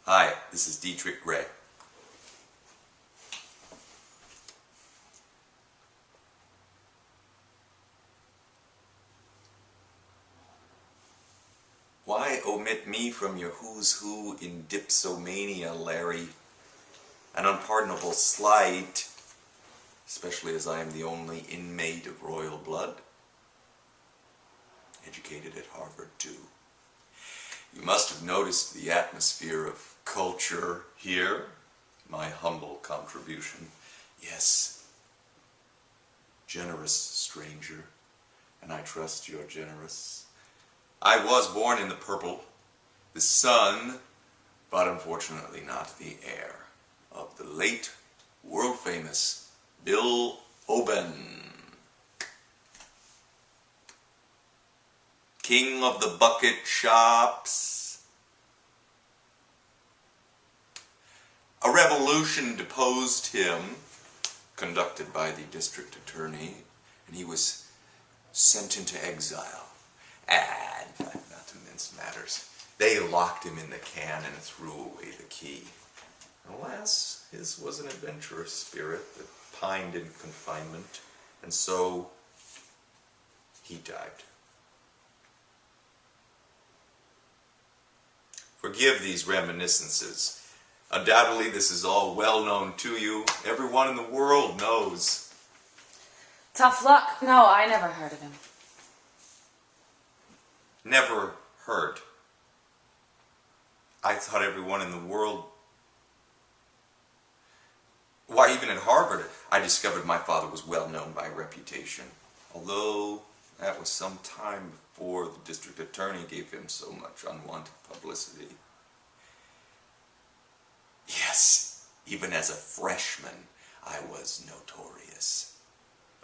Hi, this is Dieterich Gray. Why omit me from your who's who in dipsomania, Larry? An unpardonable slight, especially as I am the only inmate of royal blood. Educated at Harvard, too. You must have noticed the atmosphere of culture here, my humble contribution. Yes, generous stranger, and I trust you're generous. I was born in the purple, the son, but unfortunately not the heir, of the late, world-famous Bill Oben. King of the bucket shops. A revolution deposed him, conducted by the district attorney, and he was sent into exile. And, not to mince matters, they locked him in the can and threw away the key. Alas, his was an adventurous spirit that pined in confinement, and so he died. Forgive these reminiscences. Undoubtedly, this is all well known to you. Everyone in the world knows. Tough luck? No, I never heard of him. Never heard. I thought everyone in the world... Why, even at Harvard, I discovered my father was well known by reputation. Although that was some time before the district attorney gave him so much unwanted publicity. Yes, even as a freshman, I was notorious.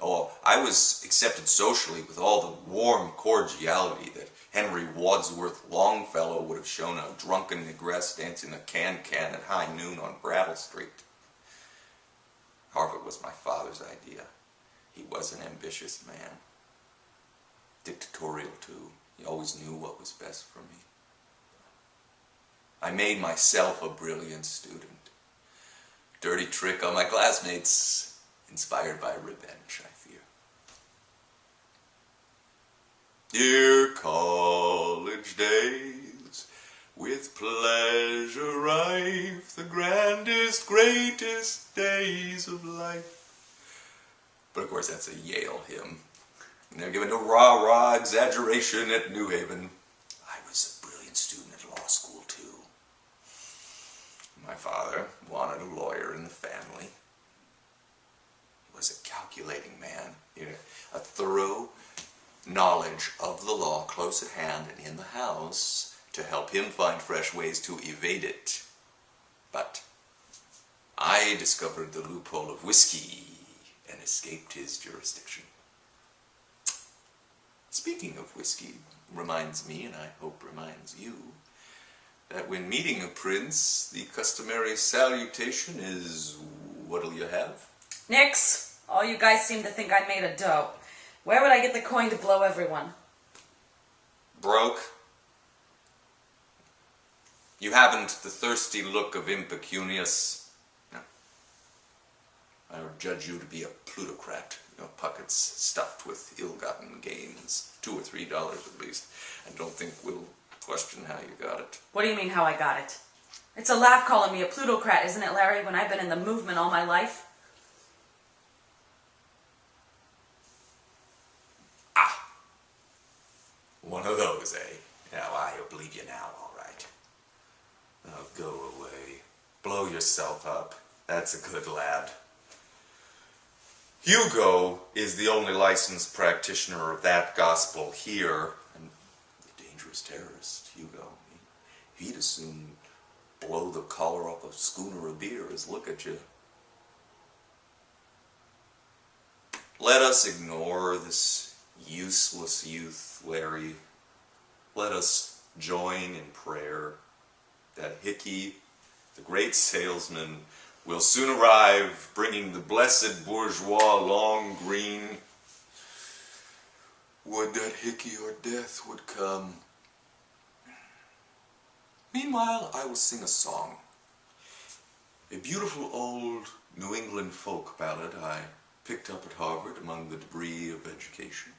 Oh, I was accepted socially with all the warm cordiality that Henry Wadsworth Longfellow would have shown a drunken negress dancing a can-can at high noon on Brattle Street. Harvard was my father's idea. He was an ambitious man. Dictatorial, too. He always knew what was best for me. I made myself a brilliant student. Dirty trick on my classmates, inspired by revenge, I fear. Dear college days, with pleasure rife, the grandest, greatest days of life. But of course that's a Yale hymn. And they're given to rah-rah exaggeration at New Haven. I was a brilliant student at law school, too. My father wanted a lawyer in the family. He was a calculating man. He had a thorough knowledge of the law close at hand and in the house to help him find fresh ways to evade it. But I discovered the loophole of whiskey and escaped his jurisdiction. Speaking of whiskey, reminds me, and I hope reminds you, that when meeting a prince, the customary salutation is, what'll you have? Nix. All you guys seem to think I made a dough. Where would I get the coin to blow everyone? Broke. You haven't the thirsty look of impecunious. No. I would judge you to be a plutocrat. Your pockets stuffed with ill-gotten gains. $2 or $3 at least. I don't think we'll question how you got it. What do you mean, how I got it? It's a laugh calling me a plutocrat, isn't it, Larry, when I've been in the movement all my life? Ah! One of those, eh? Now, I believe you now, all right. Now, go away. Blow yourself up. That's a good lad. Hugo is the only licensed practitioner of that gospel here, and a dangerous terrorist, Hugo. He'd as soon blow the collar off a schooner of beer as look at you. Let us ignore this useless youth, Larry. Let us join in prayer that Hickey, the great salesman, will soon arrive, bringing the blessed bourgeois long green. Would that Hickey or death would come. Meanwhile, I will sing a song. A beautiful old New England folk ballad I picked up at Harvard among the debris of education.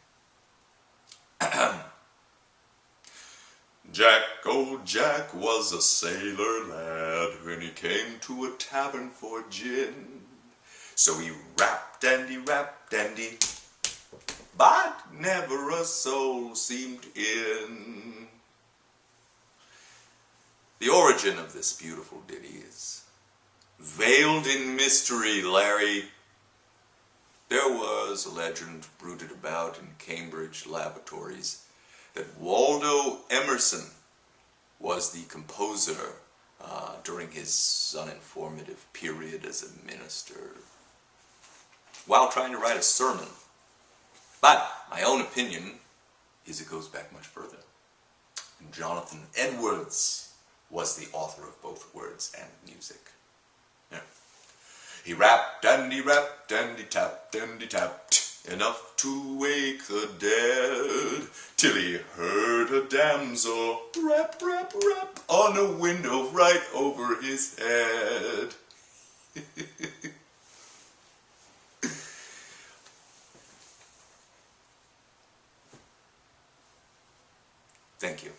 Jack, old Jack was a sailor lad when he came to a tavern for gin. So he rapped and he rapped and he, but never a soul seemed in. The origin of this beautiful ditty is veiled in mystery, Larry. There was a legend bruited about in Cambridge laboratories that Waldo Emerson was the composer during his uninformative period as a minister, while trying to write a sermon. But my own opinion is it goes back much further. And Jonathan Edwards was the author of both words and music. Yeah. He rapped and he rapped and he tapped enough to wake the dead, till he heard a damsel rap, rap, rap on a window right over his head. Thank you.